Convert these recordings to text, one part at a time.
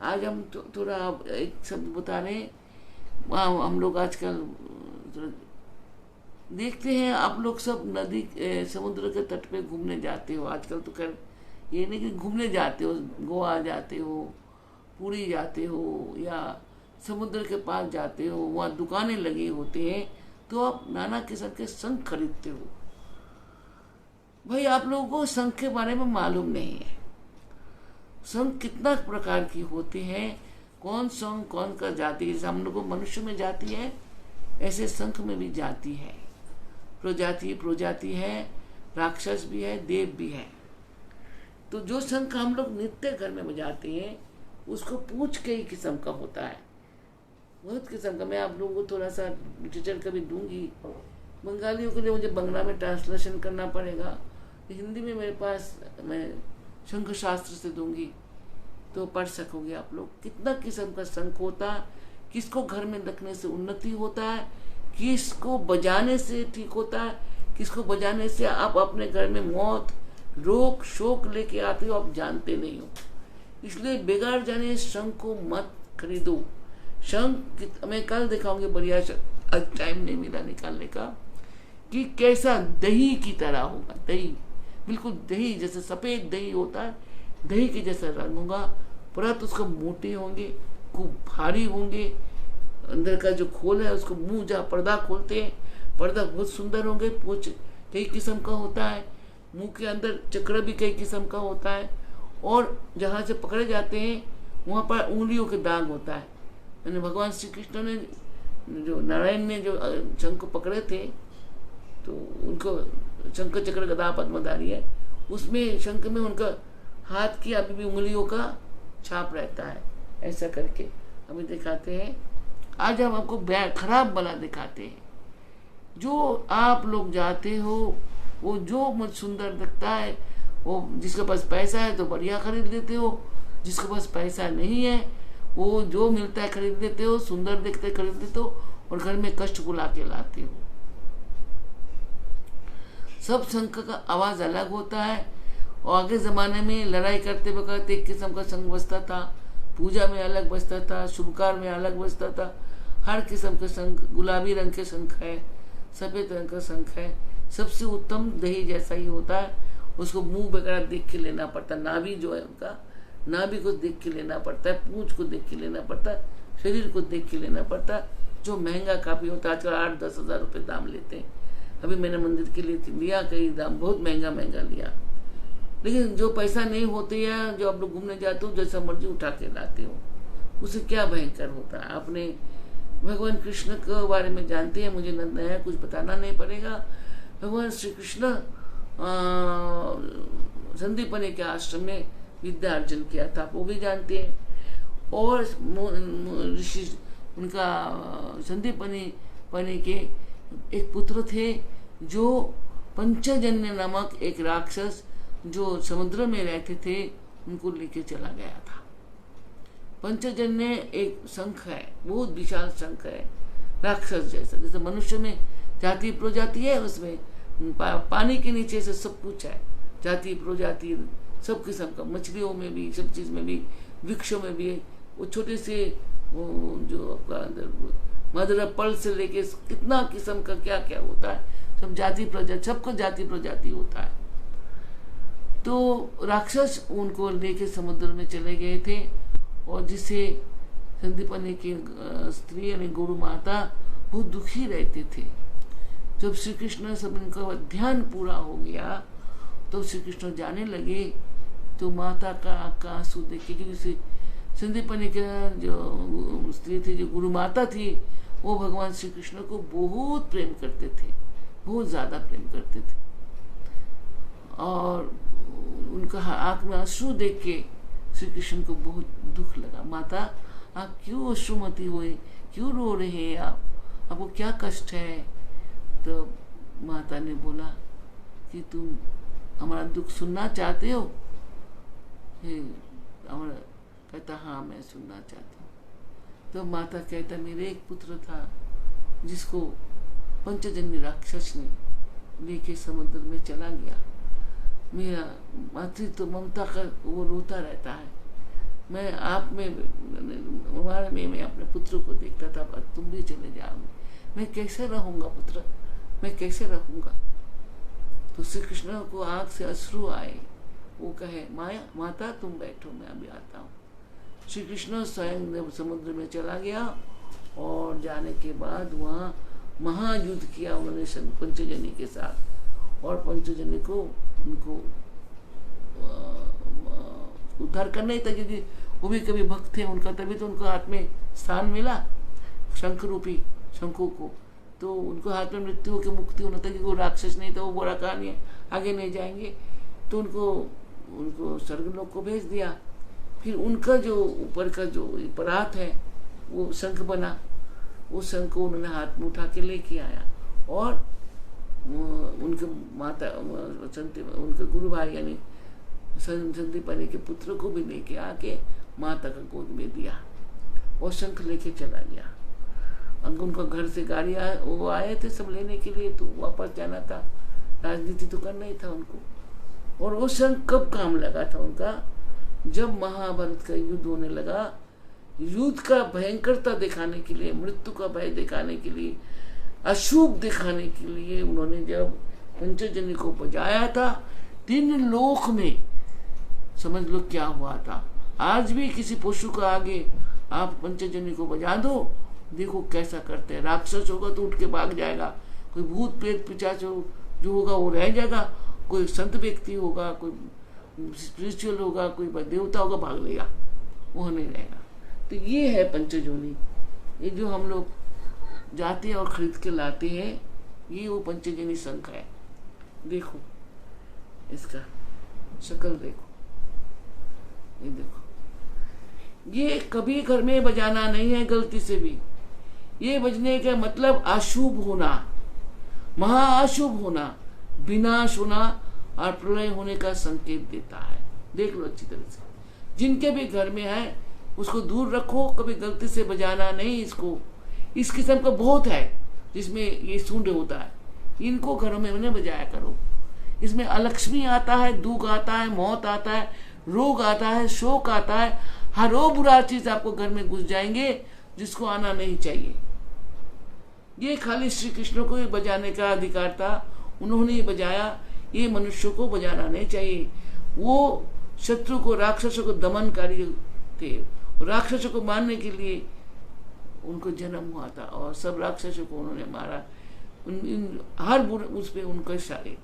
आज हम थोड़ा एक शब्द बता रहे हैं। हम लोग आजकल थोड़ा देखते हैं, आप लोग सब नदी समुद्र के तट पे घूमने जाते हो आजकल। तो खैर ये नहीं कि घूमने जाते हो, गोवा जाते हो, पुरी जाते हो, या समुद्र के पास जाते हो, वहाँ दुकानें लगी होती हैं, तो आप नाना किस्म के शंख खरीदते हो। भाई आप लोगों को शंख के बारे में मालूम नहीं है। शंख कितना प्रकार की होती है, कौन शंख कौन का जाति, जैसे हम लोग को मनुष्य में जाती है, ऐसे शंख में भी जाती है। प्रजाति है, राक्षस भी है, देव भी है। तो जो शंख हम लोग नित्य घर में बजाते हैं उसको पूछ कई किस्म का होता है, बहुत किस्म का। मैं आप लोगों को थोड़ा सा लिटरेचर कभी दूंगी। बंगालियों के लिए मुझे बंगला में ट्रांसलेशन करना पड़ेगा, हिंदी में मेरे पास मैं शंख शास्त्र से दूंगी, तो पढ़ सकोगे आप लोग। कितना किस्म का शंख होता है, किसको घर में रखने से उन्नति होता है, किसको बजाने से ठीक होता है, किसको बजाने से आप अपने घर में मौत, रोग, शोक लेके आते हो, आप जानते नहीं हो। इसलिए बेकार जाने शंख को मत खरीदो। शंख मैं कल दिखाऊंगी बढ़िया, आज टाइम नहीं मिला निकालने का, कि कैसा दही की तरह होगा। दही, बिल्कुल दही जैसे सफेद दही होता है, दही के जैसा रंग होगा, परत उसको मोटे होंगे, खूब भारी होंगे। अंदर का जो खोल है उसको मुंह जहाँ पर्दा खोलते हैं, पर्दा बहुत सुंदर होंगे। पूछ कई किस्म का होता है, मुंह के अंदर चक्र भी कई किस्म का होता है, और जहाँ से पकड़े जाते हैं वहाँ पर उंगलियों के दाग होता है। यानी भगवान श्री कृष्ण ने, जो नारायण ने जो शंख पकड़े थे, तो उनको शंख चक्र गदा पद्मधारी है, उसमें शंख में उनका हाथ की अभी भी उंगलियों का छाप रहता है। ऐसा करके अभी दिखाते हैं। आज हम आपको खराब वाला दिखाते हैं। जो आप लोग जाते हो, वो जो मुझे सुंदर लगता है, वो जिसके पास पैसा है तो बढ़िया खरीद लेते हो, जिसके पास पैसा नहीं है वो जो मिलता है खरीद लेते हो, सुंदर देखते खरीद लेते हो, और घर में कष्ट बुला के लाते हो। सब शंख का आवाज अलग होता है। और आगे जमाने में लड़ाई करते वक्त एक किस्म का शंख बजता था, पूजा में अलग बजता था, शुभकार में अलग बजता था। हर किस्म का शंख, गुलाबी रंग के शंख है, सफेद रंग का शंख है। सबसे उत्तम दही जैसा ही होता है, उसको मुंह वगैरह देख के लेना पड़ता है। नाभि जो है उनका, नाभि को देख के लेना पड़ता है, पूंछ को देख के लेना पड़ता है, शरीर को देख के लेना पड़ता है, जो महंगा काफी होता है। आजकल 8-10 हजार रुपये दाम लेते हैं। अभी मैंने मंदिर के लिए लिया, कई दाम बहुत महंगा महंगा लिया। लेकिन जो पैसा नहीं होते या जो आप लोग घूमने जाते हो, जैसा मर्जी उठा के लाते हो, उसे क्या भयंकर होता है। आपने भगवान कृष्ण के बारे में जानते हैं, मुझे नया कुछ बताना नहीं पड़ेगा। भगवान श्री कृष्ण संदीपनी के आश्रम में विद्या अर्जन किया था, वो भी जानते हैं। और ऋषि उनका संदीपनी के एक पुत्र थे, जो पंचजन्य नामक एक राक्षस जो समुद्र में रहते थे, उनको लेके चला गया था। पंचजन्य एक शंख है, बहुत विशाल शंख है, राक्षस जैसा। जैसे मनुष्य में जाति प्रजाति है, उसमें पानी के नीचे से सब कुछ है, जाति प्रजाति सब किस्म का। मछलियों में भी, सब चीज में भी, वृक्षों में भी। वो छोटे से जो मदर पल से लेके कितना किस्म का क्या क्या होता है, सब जाति प्रजाति, सबको जाति प्रजाति होता है। तो राक्षस उनको लेके समुद्र में चले गए थे, और जिसे संदीपनी की स्त्री यानी गुरु माता बहुत दुखी रहते थे। जब श्री कृष्ण सब इनका ध्यान पूरा हो गया, तो श्री कृष्ण जाने लगे, तो माता का आंसू देखे, क्योंकि संदीपनी के जो स्त्री थी, जो गुरु माता थी, वो भगवान श्री कृष्ण को बहुत प्रेम करते थे, बहुत ज्यादा प्रेम करते थे। और उनका आंख में आंसू देख के श्री कृष्ण को बहुत दुख लगा। माता आप क्यों अश्रुमती हुए, क्यों रो रहे हैं आप, आपको क्या कष्ट है? तो माता ने बोला कि तुम हमारा दुख सुनना चाहते हो? हमारा कहता हाँ मैं सुनना चाहती हूँ। तो माता कहता मेरे एक पुत्र था जिसको पंचजन्य राक्षस ने लेके समुद्र में चला गया। मेरा मातृत्व ममता का वो रोता रहता है, मैं आप में हमारे में मैं अपने पुत्र को देखता था, अब तुम भी चले जाओगे, मैं कैसे रहूंगा पुत्र, मैं कैसे रहूंगा। तो श्री कृष्ण को आंख से अश्रु आए, वो कहे माता तुम बैठो, मैं अभी आता हूँ। श्री कृष्ण स्वयं समुद्र में चला गया और जाने के बाद वहाँ महायुद्ध किया उन्होंने पंचजनी के साथ, और पंचजनी को उनको उद्धार करना ही था, क्योंकि वो भी कभी भक्त थे उनका, तभी तो उनको हाथ में स्थान मिला शंख रूपी शंखों को, तो उनको हाथ में मृत्यु की मुक्ति होना था, क्योंकि वो राक्षस नहीं था, वो बुरा कहानी है, आगे नहीं जाएंगे। तो उनको स्वर्गलोक को भेज दिया। फिर उनका जो ऊपर का जो परात है वो शंख बना, उस शंख को उन्होंने हाथ में उठा के लेके आया, और उनके माता उनके गुरु भाई यानी संदीपनी के पुत्र को भी लेके आके माता का गोद में दिया और शंख लेके चला गया। उनका घर से गाड़ी वो आए थे सब लेने के लिए, तो वापस जाना था, राजनीति तो करना ही था उनको। और वो शंख कब काम लगा था उनका, जब महाभारत का युद्ध होने लगा, युद्ध का भयंकरता दिखाने के लिए, मृत्यु का भय दिखाने के लिए, अशुभ दिखाने के लिए उन्होंने जब पंचजनी को बजाया था, 3 लोक में समझ लो क्या हुआ था। आज भी किसी पशु का आगे आप पंचजनी को बजा दो, देखो कैसा करते हैं। राक्षस होगा तो उठ के भाग जाएगा, कोई भूत प्रेत पिशाच जो होगा वो रह जाएगा, कोई संत व्यक्ति होगा, कोई स्पिरिचुअल होगा, कोई देवता होगा, भाग लेगा, वो नहीं रहेगा। तो ये है पंचजनी, ये जो हम लोग जाते हैं और खरीद के लाते हैं, ये वो पंचजनी शंख है। देखो इसका शक्ल देखो, ये देखो, ये कभी घर में बजाना नहीं है गलती से भी। ये बजने का मतलब अशुभ होना, महाअशुभ होना, विनाश होना और प्रलय होने का संकेत देता है। देख लो अच्छी तरह से, जिनके भी घर में है उसको दूर रखो, कभी गलती से बजाना नहीं इसको। इस किस्म का बहुत है जिसमें ये सूंड होता है, इनको घरों में नहीं बजाया करो। इसमें अलक्ष्मी आता है, दुख आता है, मौत आता है, रोग आता है, शोक आता है, हर वो बुरा चीज आपको घर में घुस जाएंगे जिसको आना नहीं चाहिए। ये खाली श्री कृष्ण को ही बजाने का अधिकार था, उन्होंने ही बजाया, ये मनुष्यों को बजाना नहीं चाहिए। वो शत्रु को, राक्षसों को दमनकारी थे, राक्षसों को मारने के लिए उनको जन्म हुआ था और सब राक्षसों को उन्होंने मारा। हर उस पे उनका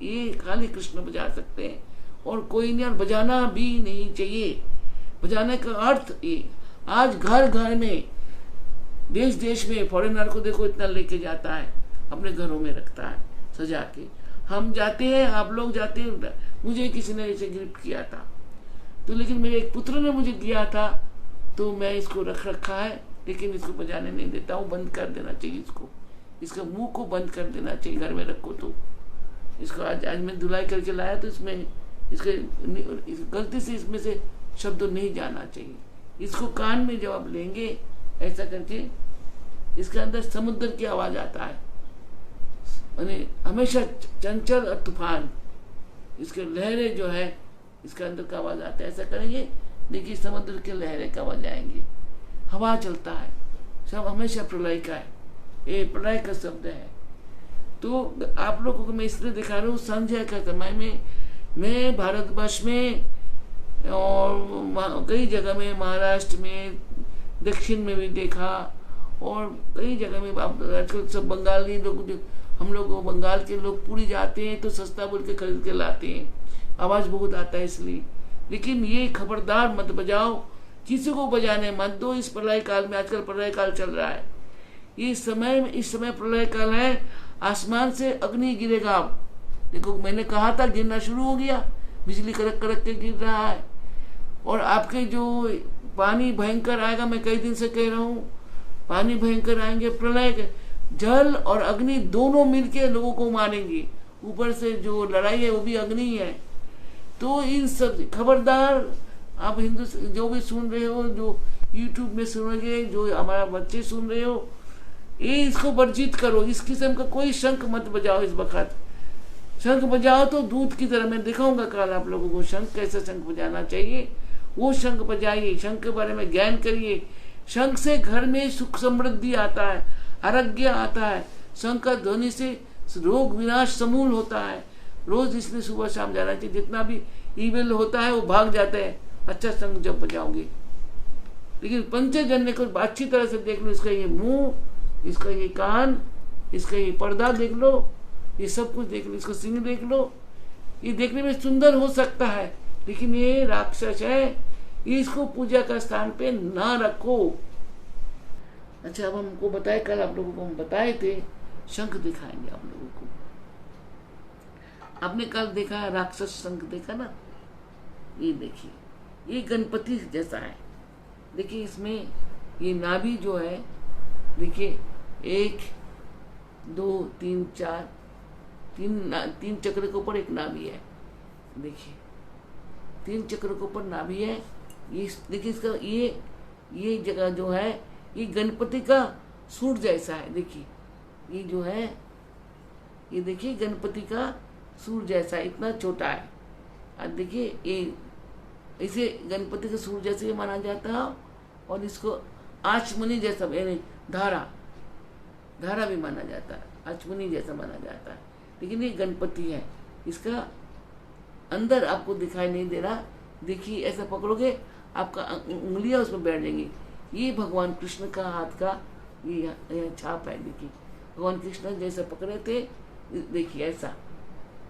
ये खाली कृष्ण बजा सकते हैं और कोई नहीं, और बजाना भी नहीं चाहिए। बजाने का अर्थ ये, आज घर घर में, देश देश में फॉरेनर को देखो इतना लेके जाता है, अपने घरों में रखता है सजा के। हम जाते हैं, आप लोग जाते हैं, मुझे किसी ने ऐसे गिफ्ट किया था, तो लेकिन मेरे एक पुत्र ने मुझे दिया था, तो मैं इसको रख रखा है, लेकिन इसको बजाने नहीं देता हूँ। बंद कर देना चाहिए इसको, इसका मुंह को बंद कर देना चाहिए घर में रखो तो। इसको आज मैं धुलाई करके लाया, तो इसमें इसके गलती से इसमें से शब्द नहीं जाना चाहिए। इसको कान में जब आप लेंगे ऐसा करके, इसके अंदर समुद्र की आवाज आता है, यानी हमेशा चंचल और तूफान, इसके लहरें जो है इसके अंदर का आवाज आता है। ऐसा करेंगे देखिए समुद्र के लहरें का आवाज आएंगी, हवा चलता है, सब हमेशा प्रलय का है, ये प्रलय का शब्द है। तो आप लोगों को मैं इसलिए दिखा रहा हूँ, संजय का समय में मैं भारतवर्ष में और कई जगह में, महाराष्ट्र में, दक्षिण में भी देखा, और कई जगह में आजकल सब बंगाली लोग, हम लोग बंगाल के लोग पूरी जाते हैं तो सस्ता बोल के खरीद के लाते हैं, आवाज बहुत आता है इसलिए। लेकिन ये खबरदार मत बजाओ, किसी को बजाने मत दो इस प्रलय काल में। आजकल प्रलय काल चल रहा है, इस समय प्रलय काल है, आसमान से अग्नि गिरेगा। देखो मैंने कहा था गिरना शुरू हो गया, बिजली कड़क कड़क के गिर रहा है, और आपके जो पानी भयंकर आएगा, मैं कई दिन से कह रहा हूँ पानी भयंकर आएंगे। प्रलय जल और अग्नि दोनों मिलके लोगों को मारेंगे, ऊपर से जो लड़ाई है वो भी अग्नि है। तो इन सब खबरदार, आप हिंदू जो भी सुन रहे हो, जो यूट्यूब में सुनोगे, जो हमारा बच्चे सुन रहे हो, ये इसको वर्जित करो। इस किस्म का कोई शंख मत बजाओ इस वक्त। शंख बजाओ तो दूध की तरह, मैं दिखाऊंगा कल आप लोगों को शंख कैसे शंख बजाना चाहिए, वो शंख बजाइए, शंख के बारे में ज्ञान करिए। शंख से घर में सुख समृद्धि आता है, आरोग्य आता है। शंख का ध्वनि से रोग विनाश समूल होता है। रोज इसलिए सुबह शाम जाना चाहिए। जितना भी ईमेल होता है वो भाग जाते हैं अच्छा शंख जब बजाओगे। लेकिन पंचजन्य को अच्छी तरह से देख लो। इसका ये मुंह, इसका ये कान, इसका ये पर्दा देख लो, ये सब कुछ देख लो। इसको सिंह देख लो। ये देखने में सुंदर हो सकता है लेकिन ये राक्षस है। इसको पूजा का स्थान पे ना रखो। अच्छा, अब हमको बताए, कल आप लोगों को हम बताए थे शंख दिखाएंगे आप लोगों को। आपने कल देखा राक्षस शंख देखा ना। ये देखिए, ये गणपति जैसा है। देखिए इसमें ये नाभि जो है, देखिए 1 2 3 4 तीन चक्र के ऊपर एक नाभि है। देखिए 3 चक्र के ऊपर नाभि है। ये देखिए इसका ये जगह जो है ये गणपति का सूट जैसा है। देखिए ये जो है, ये देखिए गणपति का सूट जैसा है, इतना छोटा है। अब देखिए ये इसे गणपति के सूट जैसे माना जाता है। और इसको आचमनी जैसा, यानी धारा भी माना जाता है, आचमनी जैसा माना जाता है। लेकिन ये गणपति है। इसका अंदर आपको दिखाई नहीं दे रहा। देखिए ऐसा पकड़ोगे आपका उंगलियां उसमें बैठ जाएंगी। ये भगवान कृष्ण का हाथ का ये छाप है। देखिए भगवान कृष्ण जैसा पकड़े थे, देखिए ऐसा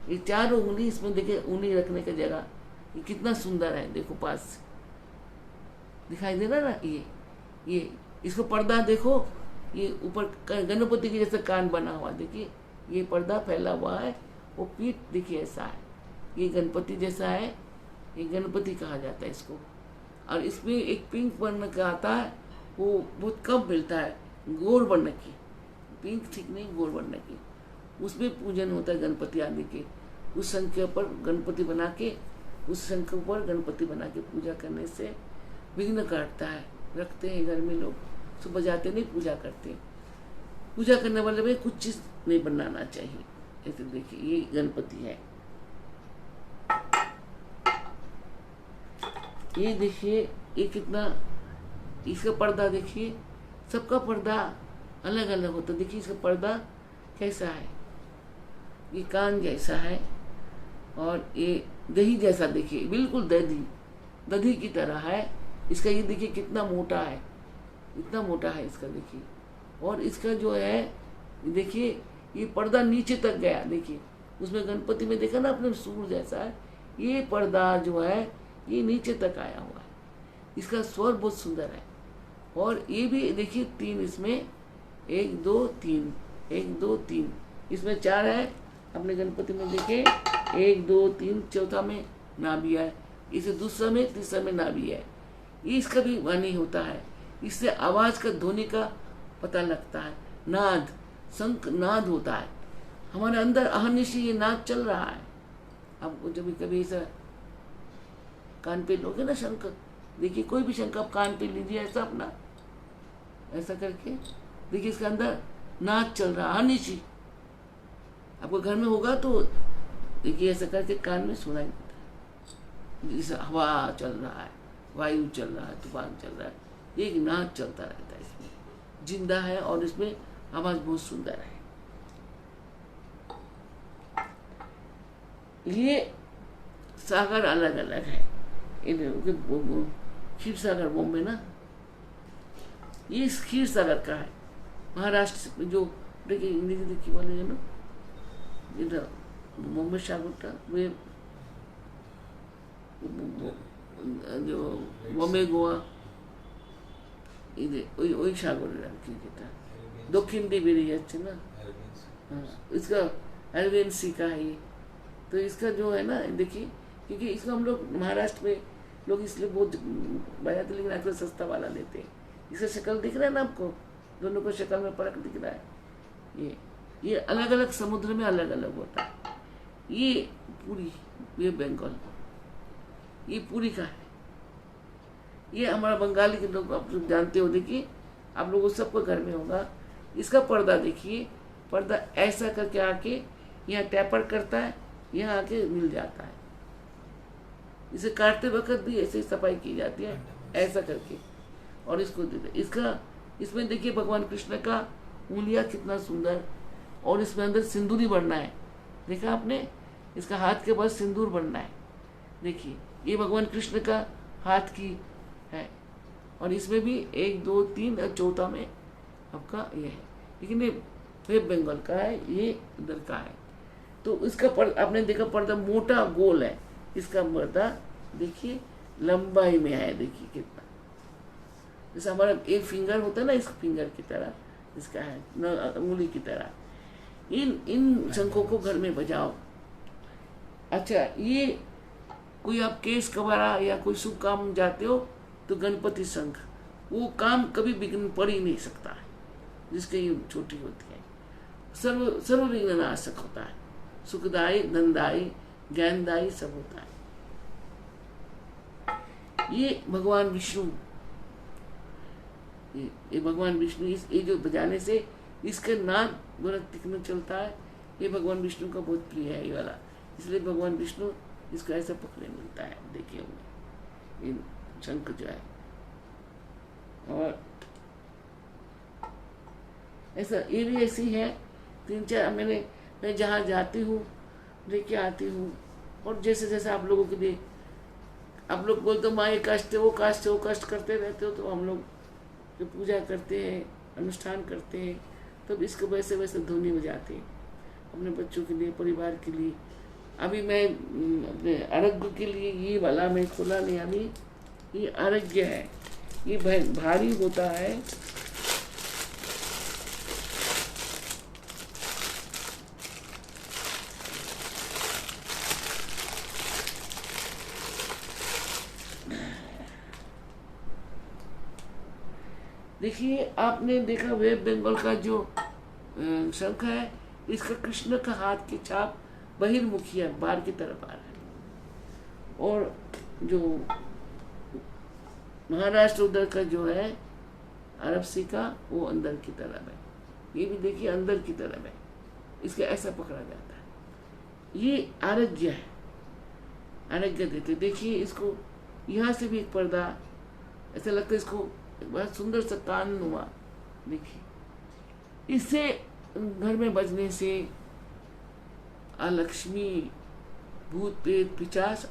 ये 4 उंगली इसमें। देखिए उंगली रखने की जगह ये कितना सुंदर है। देखो पास से दिखाई दे रहा ना। ये इसको पर्दा देखो, ये ऊपर गणपति के जैसा कान बना हुआ। देखिए ये पर्दा फैला हुआ है। वो पीठ देखिए ऐसा है, ये गणपति जैसा है। ये गणपति कहा जाता है इसको। और इसमें एक पिंक वर्ण का आता है, वो बहुत कम मिलता है, गोर वर्ण की। पिंक ठीक नहीं, गोर वर्ण की। उसमें पूजन होता है गणपति आदि के। उस शंख के ऊपर गणपति बना के, उस शंख के ऊपर गणपति बना के पूजा करने से विघ्न काटता है। रखते हैं घर में लोग, सुबह जाते नहीं, पूजा करते हैं। पूजा करने वाले में कुछ चीज नहीं बनाना चाहिए। ऐसे देखिए ये गणपति है। ये देखिए ये कितना, इसका पर्दा देखिए, सबका पर्दा अलग अलग होता है। देखिए इसका पर्दा कैसा है, ये कान जैसा है और ये दही जैसा। देखिए बिल्कुल दही की तरह है। इसका ये देखिए कितना मोटा है, इतना मोटा है इसका। देखिए और इसका जो है देखिए ये पर्दा नीचे तक गया। देखिए उसमें गणपति में देखा ना आपने सूर जैसा है। ये पर्दा जो है ये नीचे तक आया हुआ है। इसका स्वर बहुत सुंदर है। और ये भी देखिए 3 इसमें, 1 2 3, 1 2 3, इसमें 4 है। अपने गणपति में देखे 1 2 3, चौथा में नाभि है। इसे दूसरा में, तीसरा में नाभि है। इसका भी वाणी होता है। इससे आवाज का ध्वनि का पता लगता है। नाद, शंख नाद होता है। हमारे अंदर अहर्निशि ये नाद चल रहा है। आपको जब कभी ऐसा कान पे लोगे ना शंख, देखिए कोई भी शंख आप कान पे लीजिए ऐसा अपना, ऐसा करके देखिए इसके अंदर नाद चल रहा है, अहर्निशि। आपको घर में होगा तो देखिए ऐसा करके कान में सुनाई देता है। जैसे हवा चल रहा है, वायु चल रहा है, तूफान चल रहा है, एक नाद चलता रहता है। इसमें जिंदा है और इसमें आवाज बहुत सुंदर है। ये सागर अलग अलग है। क्षीर सागर बॉम्बे ना, ये क्षीर सागर का है। महाराष्ट्र में जो देखिए इंग्लिश देखिए वाले है ना, इधर बॉम्बे सागर का वे जो बॉम्बे गोवा ওই সাগরের আর কি, যেটা দক্ষিণ দিয়ে বেরিয়ে যাচ্ছে ना। हाँ, इसका एलवेंसी का है ये। तो इसका जो है ना देखिए, क्योंकि इसको हम लोग महाराष्ट्र में लोग इसलिए बहुत बजाते, लेकिन आजकल सस्ता वाला लेते हैं। इसका शक्ल दिख रहा है ना आपको, दोनों को शक्ल में फर्क दिख रहा है। ये अलग अलग समुद्र में अलग अलग होता है। ये पूरी, ये बंगाल, ये पूरी का है। ये हमारा बंगाली के लोग आप लोग जानते हो। देखिए आप लोगों सबको घर में होगा। इसका पर्दा देखिए, पर्दा ऐसा करके आके यहाँ टैपर करता है, यहाँ आके मिल जाता है। इसे काटते वक्त भी ऐसे ही सफाई की जाती है, ऐसा करके। और इसका इसमें देखिए भगवान कृष्ण का उंगलियां कितना सुंदर, और इसमें अंदर सिंदूरी बनना है, देखा आपने, इसका हाथ के पास सिंदूर बनना है। देखिए ये भगवान कृष्ण का हाथ की है, और इसमें भी 1 2 3 और चौथा में आपका ये है, लेकिन ये वेस्ट बंगाल का है, ये इधर का है। तो इसका आपने देखा पर्दा मोटा गोल है, इसका पर्दा देखिए लंबाई में है, देखिए कितना, जैसे हमारा एक फिंगर होता है ना, इस फिंगर की तरह इसका है, उंगली की तरह। इन शंखों को घर में बजाओ। अच्छा, ये कोई आप केस कबारा या कोई शुभ काम जाते हो तो गणपति शंख, वो काम कभी विघ्न पड़ ही नहीं सकता है, जिसके ये छोटी होती है। सर्व विघ्न नाशक होता है, सुखदायी, धनदायी, ज्ञानदायी सब होता है। ये भगवान विष्णु, ये भगवान विष्णु, ये जो बजाने से इसके नाद बड़ा तीक्ष्ण चलता है, ये भगवान विष्णु का बहुत प्रिय है ये वाला, इसलिए भगवान विष्णु इसको ऐसा पकड़े मिलता है, देखिए होंगे ये शंख जो है। और ऐसा ये भी ऐसी है, 3-4 मैं जहाँ जाती हूँ लेके आती हूँ। और जैसे जैसे आप लोगों के लिए, आप लोग बोलते हो माँ ये कष्ट है, वो कष्ट है, वो कष्ट करते रहते हो, तो हम लोग जो पूजा करते हैं, अनुष्ठान करते हैं, तब इसको वैसे वैसे धुनी बजाते हैं अपने बच्चों के लिए, परिवार के लिए। अभी मैं अपने आरोग्य के लिए ये वाला मैं खोला नहीं, अभी ये आरोग्य है, ये भारी होता है। देखिए आपने देखा वेस्ट बंगाल का जो शंख है, इसका कृष्ण का हाथ की छाप बहिर्मुखी है, बाहर की तरफ आ रहा है। और जो महाराष्ट्र उधर का जो है अरब सी का, वो अंदर की तरफ है, ये भी देखिए अंदर की तरफ है, इसके ऐसा पकड़ा जाता है। ये आरोग्य है, आरोग्य देते। देखिए इसको यहाँ से भी एक पर्दा ऐसा लगता है, इसको बहुत सुंदर सा कान हुआ, देखिए इससे घर में बजने से अलक्ष्मी, भूत प्रेत, पिशाच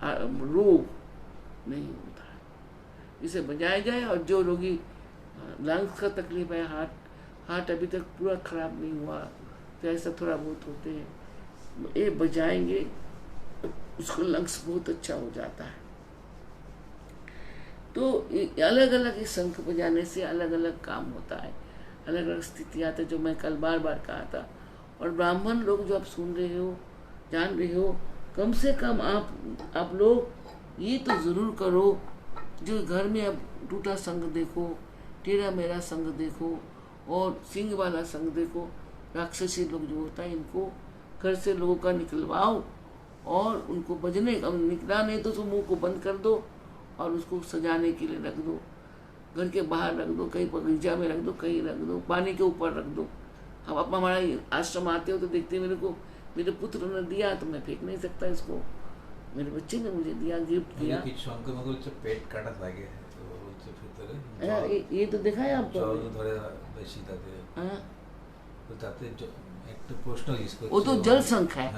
रोग नहीं होता है, इसे बजाया जाए। और जो रोगी लंग्स का तकलीफ है, हार्ट अभी तक पूरा खराब नहीं हुआ, तो ऐसा थोड़ा बहुत होते हैं, ये बजाएंगे उसको लंग्स बहुत अच्छा हो जाता है। तो अलग अलग इस शंख बजाने से अलग अलग काम होता है, अलग अलग स्थितियाँ आती है, जो मैं कल बार बार कहा था। और ब्राह्मण लोग जो आप सुन रहे हो, जान रहे हो, कम से कम आप लोग ये तो ज़रूर करो, जो घर में अब टूटा संग देखो, टेढ़ा मेरा संग देखो, और सिंह वाला संग देखो, राक्षसी लोग जो होता है, इनको घर से लोगों का निकलवाओ, और उनको बजने निकला नहीं तो मुंह को बंद कर दो, और उसको सजाने के लिए रख दो, घर के बाहर रख दो, कहीं बगीचा में रख दो, कहीं रख दो, पानी के ऊपर रख दो। अब आप हमारा आश्रम आते हो तो देखते मेरे पुत्र ने दिया, तो मैं फेंक नहीं सकता इसको, मेरे बच्चे ने मुझे दिया, गिफ्ट दिया। पेट काटा लागे ये तो देखा है आपको, वो तो जल शंख है,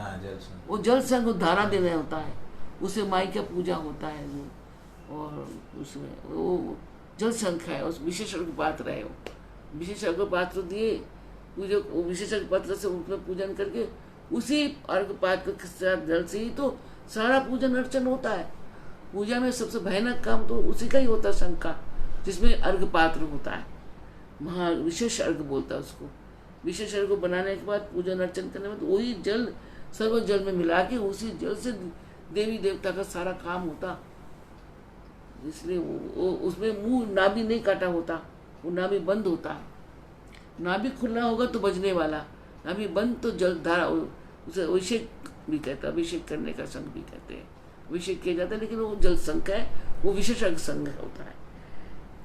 वो जल शंख धारा देना होता है, उसे माई का पूजा होता है वो, और उसमें वो जल शंख है, उस विशेष अर्घ पात्र है, विशेष अर्घ पात्र दिए पूजा, विशेष अर्घ पात्र से उसमें पूजन करके उसी अर्घ पात्र के साथ जल से ही तो सारा पूजन अर्चन होता है। पूजा में सबसे भयानक काम तो उसी का ही होता है, शंख का, जिसमें अर्घ पात्र होता है, महा विशेष अर्घ बोलता है उसको। विशेष अर्घ को बनाने के बाद पूजन अर्चन करने में तो वही जल सर्व जल में मिला के उसी जल से देवी देवता का सारा काम होता, इसलिए वो उसमें मुंह नाभि नहीं काटा होता, वो नाभि बंद होता है। नाभि खुला होगा तो बजने वाला, नाभि बंद तो जल धारा, उसे अभिषेक भी कहते हैं, अभिषेक करने का संघ भी कहते हैं, अभिषेक किया जाता है, लेकिन वो जल संघ है, वो विशेष संघ होता है।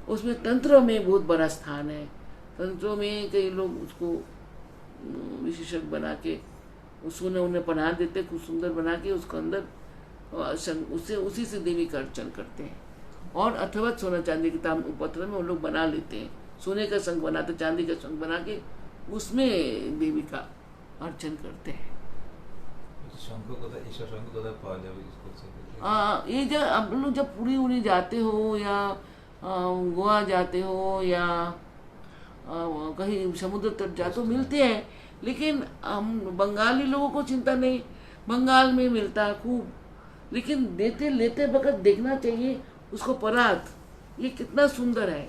उसमें तंत्रों में बहुत बड़ा स्थान है, तंत्रों में कई लोग उसको विशेषज्ञ बना के उसको उन्हें पढ़ा देते, खूब सुंदर बना के उसको अंदर शंख उससे उसी से देवी का अर्चन करते हैं। और अथवा सोना चांदी के पत्थर में वो लोग बना लेते हैं, सोने का शंख बनाते, चांदी का शंख बना के उसमें देवी का अर्चन करते हैं। ये जब आप लोग जब पुरी उड़ी जाते हो या गोवा जाते हो या कहीं समुद्र तट जाते हो मिलते हैं, लेकिन हम बंगाली लोगों को चिंता नहीं, बंगाल में मिलता है खूब, लेकिन देते लेते वक्त देखना चाहिए उसको परात, ये कितना सुंदर है,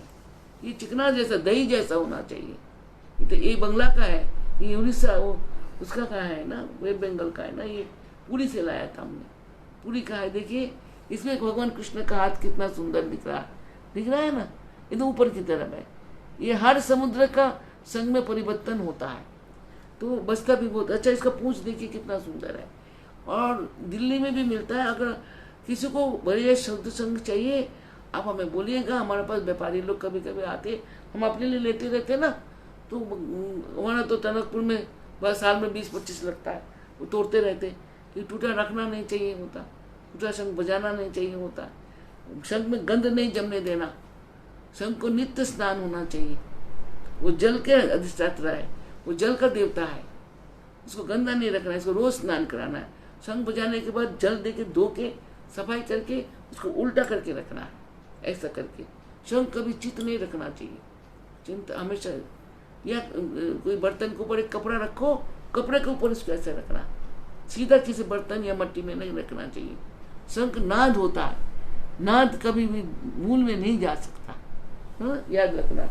ये चिकना जैसा दही जैसा होना चाहिए। ये तो ये बंगला का है, ये उड़ीसा वो उसका का है ना, वेस्ट बंगाल का है ना, ये पुरी से लाया था हमने, पुरी का है। देखिए इसमें भगवान कृष्ण का हाथ कितना सुंदर दिख रहा है ना, ये तो ऊपर की तरफ है। ये हर समुद्र का संग में परिवर्तन होता है, तो बसता भी बहुत अच्छा। इसका पूंछ देखिए कितना सुंदर है। और दिल्ली में भी मिलता है। अगर किसी को बढ़िया शुद्ध संग चाहिए आप हमें बोलिएगा, हमारे पास व्यापारी लोग कभी कभी आते, हम अपने लिए लेते रहते ना, तो वहाँ तो टनकपुर में बस साल में 20-25 लगता है, वो तोड़ते रहते कि टूटा रखना नहीं चाहिए होता, टूटा शंख बजाना नहीं चाहिए होता, शंख में गंध नहीं जमने देना, शंख को नित्य स्नान होना चाहिए, वो जल के अधिष्ठाता है, वो जल का देवता है, उसको गंदा नहीं रखना है, इसको रोज स्नान कराना है। शंख बजाने के बाद जल दे के धो के सफाई करके उसको उल्टा करके रखना है, ऐसा करके। शंख कभी चित नहीं रखना चाहिए, चिंता हमेशा, या कोई बर्तन के ऊपर एक कपड़ा रखो, कपड़े के ऊपर इसको ऐसे रखना, सीधा किसी बर्तन या मट्टी में नहीं रखना चाहिए। शंख नाद होता है, नाद कभी भी मूल में नहीं जा सकता, याद रखना।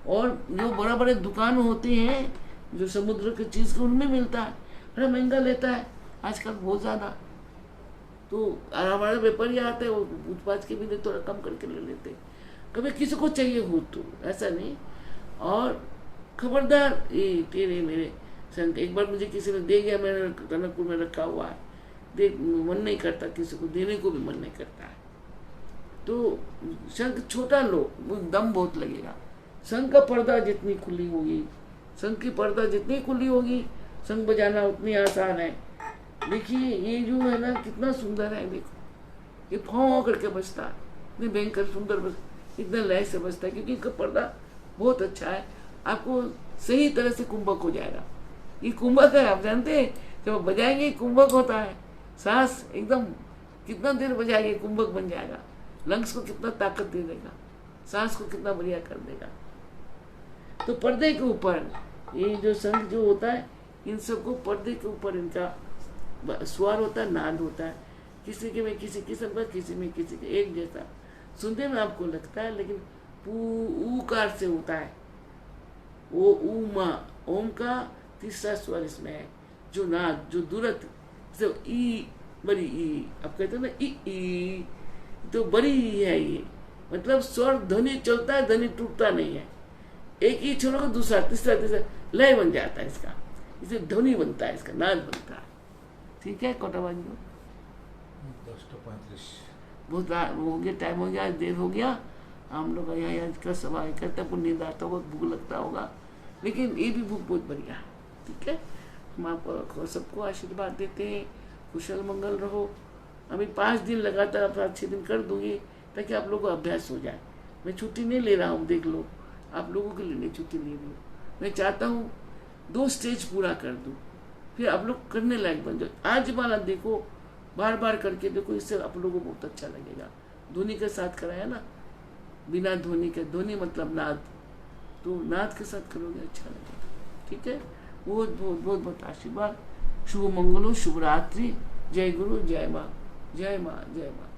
और जो बड़ा बड़े दुकान होते हैं जो समुद्र की चीज के, उनमें मिलता है, बड़ा महंगा लेता है आजकल बहुत ज्यादा, तो हमारे व्यापारी आते हैं वो पूछ के भी नहीं, थोड़ा कम करके ले लेते, कभी किसी को चाहिए हो तो ऐसा नहीं। और खबरदार ये तेरे मेरे शंख, एक बार मुझे किसी ने दे गया, मैंने टनकपुर में रखा हुआ है, देख मन नहीं करता, किसी को देने को भी मन नहीं करता है। तो शंख छोटा लो, दम बहुत लगेगा। शंख का पर्दा जितनी खुली होगी, शंख की पर्दा जितनी खुली होगी, शंख बजाना उतनी आसान है। देखिए ये जो है ना कितना सुंदर है, देखो ये फाँ करके बजता है, इतनी भयंकर सुंदर इतना लय से बजता है, क्योंकि इसका पर्दा बहुत अच्छा है। आपको सही तरह से कुंभक हो जाएगा, ये कुंभक है, आप जानते हैं जब बजाएंगे कुंभक होता है, सांस एकदम कितना देर बजाएंगे कुंभक बन जाएगा, लंग्स को कितना ताकत दे देगा, सांस को कितना बढ़िया कर देगा। तो पर्दे के ऊपर ये जो शंख जो होता है, इन सबको पर्दे के ऊपर इनका स्वर होता है, नाद होता है, किसी के में किसी किस्म का, किसी में किसी के एक जैसा सुनने में आपको लगता है, लेकिन ऊकार से होता है वो ऊमा, ओम का तीसरा स्वर इसमें है, जो नाद जो दुरत, तो ई बड़ी ई, आप कहते हैं ना ई, तो बड़ी ई है ये, मतलब स्वर ध्वनि चलता है, ध्वनि टूटता नहीं है, एक ही छोड़ो दूसरा तीसरा लय बन जाता है इसका, इसे ध्वनि बनता है, इसका नाद बनता है। ठीक है कोटाबाजी, 10:35 बहुत हो गया, टाइम हो गया, देर हो गया, हम लोग यहाँ आज का सवाल करते हैं, नींद आता होगा, भूख लगता होगा, लेकिन ये भी भूख बहुत बढ़िया है। ठीक है, हम आपको सबको आशीर्वाद देते हैं, कुशल मंगल रहो। अभी 5 दिन लगातार, अब 6 दिन कर दूंगी ताकि आप लोगों को अभ्यास हो जाए। मैं छुट्टी नहीं ले रहा हूँ, देख लो, आप लोगों के लिए नहीं छुट्टी ले रही हूँ, मैं चाहता हूँ 2 स्टेज पूरा कर दूँ, फिर आप लोग करने लायक बन जाओ। आज वाला देखो, बार बार करके देखो, इससे आप लोगों को बहुत अच्छा लगेगा। ध्वनि के साथ कराया ना, बिना ध्वनि के, ध्वनि मतलब नाद, तो नाद के साथ करोगे अच्छा लगेगा। ठीक है, बहुत बहुत बहुत बहुत आशीर्वाद, शुभ मंगलो, शुभ रात्रि, जय गुरु, जय माँ, जय माँ, जय माँ।